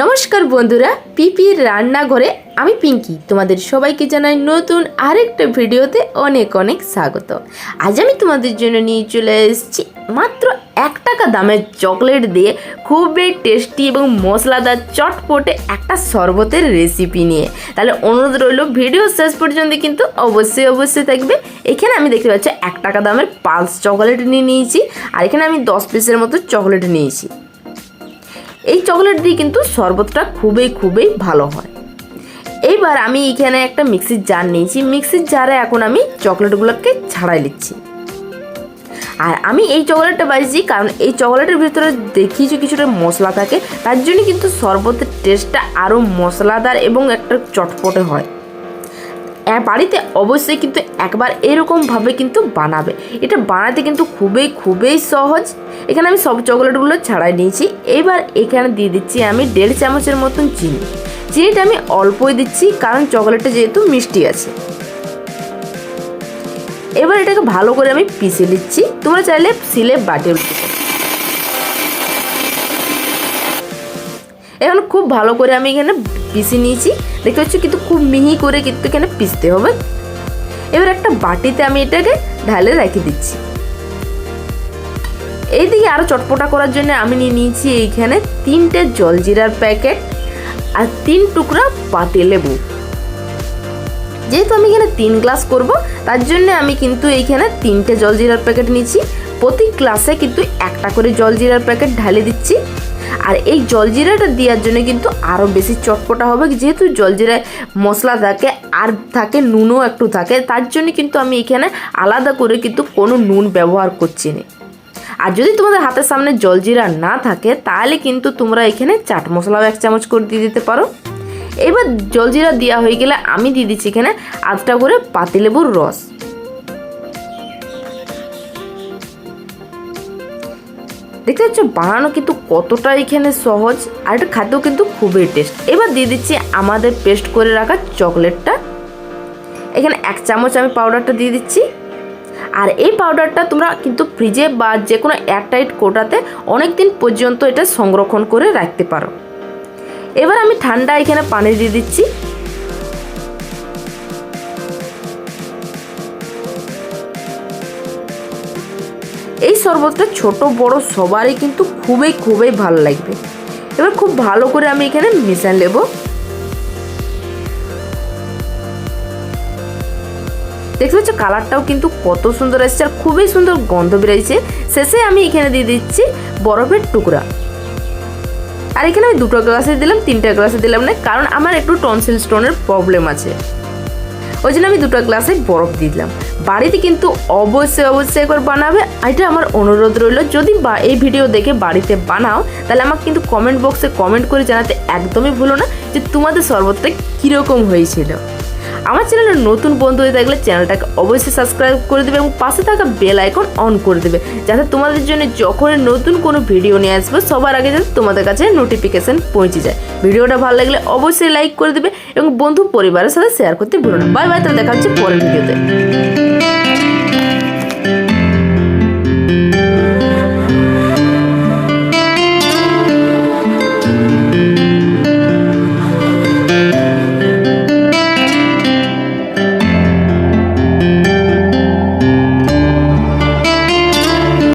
নমস্কার বন্ধুরা, পিপির রান্নাঘরে আমি পিঙ্কি তোমাদের সবাইকে জানাই নতুন আরেকটা ভিডিওতে অনেক অনেক স্বাগত। আজ আমি তোমাদের জন্য নিয়ে চলে এসেছি মাত্র 1 টাকা দামের চকলেট দিয়ে খুবই টেস্টি এবং মশলাদার চটপটে একটা শরবতের রেসিপি নিয়ে। তাহলে অনুরোধ রইল ভিডিও শেষ পর্যন্ত কিন্তু অবশ্যই থাকবে। এখানে আমি দেখতে পাচ্ছি 1 টাকা দামের পালস চকলেট নিয়ে নিয়েছি, আর এখানে আমি 10 পিসের মতো চকলেট নিয়েছি। এই চকলেট দিয়ে কিন্তু শরবতটা খুবই ভালো হয়। এইবার আমি এখানে একটা মিক্সির জার নিয়েছি, মিক্সির জারে এখন আমি চকলেটগুলোকে ছাড়াই নিচ্ছি। আর আমি এই চকলেটটা বানিয়েছি কারণ এই চকলেটের ভিতরে দেখিয়েছি কিছুটা মশলা থাকে, তার জন্য কিন্তু শরবতের টেস্টটা আরও মশলাদার এবং একটা চটপটে হয়। বাড়িতে অবশ্যই কিন্তু একবার এরকমভাবে কিন্তু বানাবে। এটা বানাতে কিন্তু খুবই সহজ। এখানে আমি সব চকলেটগুলো ছাড়াই নিয়েছি। এবার এখানে দিয়ে দিচ্ছি আমি 1.5 চামচের মতন চিনি। চিনিটা আমি অল্পই দিচ্ছি কারণ চকলেটটা যেহেতু মিষ্টি আছে। এবার এটাকে ভালো করে আমি পিষে নিচ্ছি। তোমরা চাইলে শিলে বাটিয়ে দিতে পারো। এখন খুব ভালো করে আমি এখানে পিষে নিয়েছি, দেখতে পাচ্ছি কিন্তু খুব মিহি করে কিন্তু এখানে পিষতে হবে। এবার একটা বাটিতে আমি এটাকে ঢালে রেখে দিচ্ছি। এইদিকে আরও চটপটা করার জন্য আমি নিয়ে নিয়েছি এইখানে 3টে জলজিরার প্যাকেট আর 3 টুকরা পাতিলেবু। যেহেতু আমি এখানে 3 গ্লাস করব, তার জন্য আমি কিন্তু এইখানে 3টে জলজিরার প্যাকেট নিয়েছি। প্রতি গ্লাসে কিন্তু একটা করে জলজিরার প্যাকেট ঢালে দিচ্ছি। আর এই জলজিরাটা দেওয়ার জন্য কিন্তু আরও বেশি চটপটা হবে, যেহেতু জলজিরায় মশলা থাকে আর থাকে নুনও একটু থাকে, তার জন্য কিন্তু আমি এখানে আলাদা করে কিন্তু কোনো নুন ব্যবহার করছি না। আর যদি তোমাদের হাতের সামনে জলজিরা না থাকে তাহলে কিন্তু তোমরা এখানে চাট মশলাও 1 চামচ করে দিয়ে দিতে পারো। এবার জলজিরা দেওয়া হয়ে গেলে আমি দিয়ে দিচ্ছি এখানে আধটা করে পাতিলেবুর রস। দেখতে পাচ্ছ বানানো কিন্তু কতটা এখানে সহজ, আর এটা খাতেও কিন্তু খুবই টেস্ট। এবার দিয়ে দিচ্ছি আমাদের পেস্ট করে রাখা চকলেটটা। এখানে 1 চামচ আমি পাউডারটা দিয়ে দিচ্ছি। আর এই পাউডারটা তোমরা কিন্তু ফ্রিজে বা যে কোনো এয়ারটাইট কোটাতে অনেক দিন পর্যন্ত এটা সংরক্ষণ করে রাখতে পারো। এবার আমি ঠান্ডা এখানে পানি দিয়ে দিচ্ছি। এই শরবতটা ছোট বড় সবারই কিন্তু খুবই ভালো লাগবে। এবার খুব ভালো করে আমি এখানে মিশিয়ে নেব। দেখতে পাচ্ছ কালারটাও কিন্তু কত সুন্দর আসছে আর খুবই সুন্দর গন্ধ বেরিয়েছে। শেষে আমি এখানে দিয়ে দিচ্ছি বরফের টুকরা। আর এখানে আমি 2টো গ্লাসে দিলাম, 3টে গ্লাসে দিলাম না, কারণ আমার একটু টনসিল স্টোনের প্রবলেম আছে, ওই জন্য আমি 2টো গ্লাসে বরফ দিয়ে দিলাম। বাড়িতে কিন্তু অবশ্যই একবার বানাবে, এটা আমার অনুরোধ রইল। যদি এই ভিডিও দেখে বাড়িতে বানাও তাহলে আমাকে কিন্তু কমেন্ট বক্সে কমেন্ট করে জানাতে একদমই ভুলো না যে তোমাদের শরবতটা কীরকম হয়েছিল। আমার চ্যানেলের নতুন বন্ধু হয়ে থাকলে চ্যানেলটাকে অবশ্যই সাবস্ক্রাইব করে দেবে এবং পাশে থাকা বেল আইকন অন করে দেবে, যাতে তোমাদের জন্য যখন নতুন কোনো ভিডিও নিয়ে আসবে সবার আগে যাতে তোমাদের কাছে নোটিফিকেশান পৌঁছে যায়। ভিডিওটা ভালো লাগলে অবশ্যই লাইক করে দেবে এবং বন্ধু পরিবারের সাথে শেয়ার করতে ভুলো না। বাই, তাহলে দেখা হচ্ছে পরের ভিডিওতে।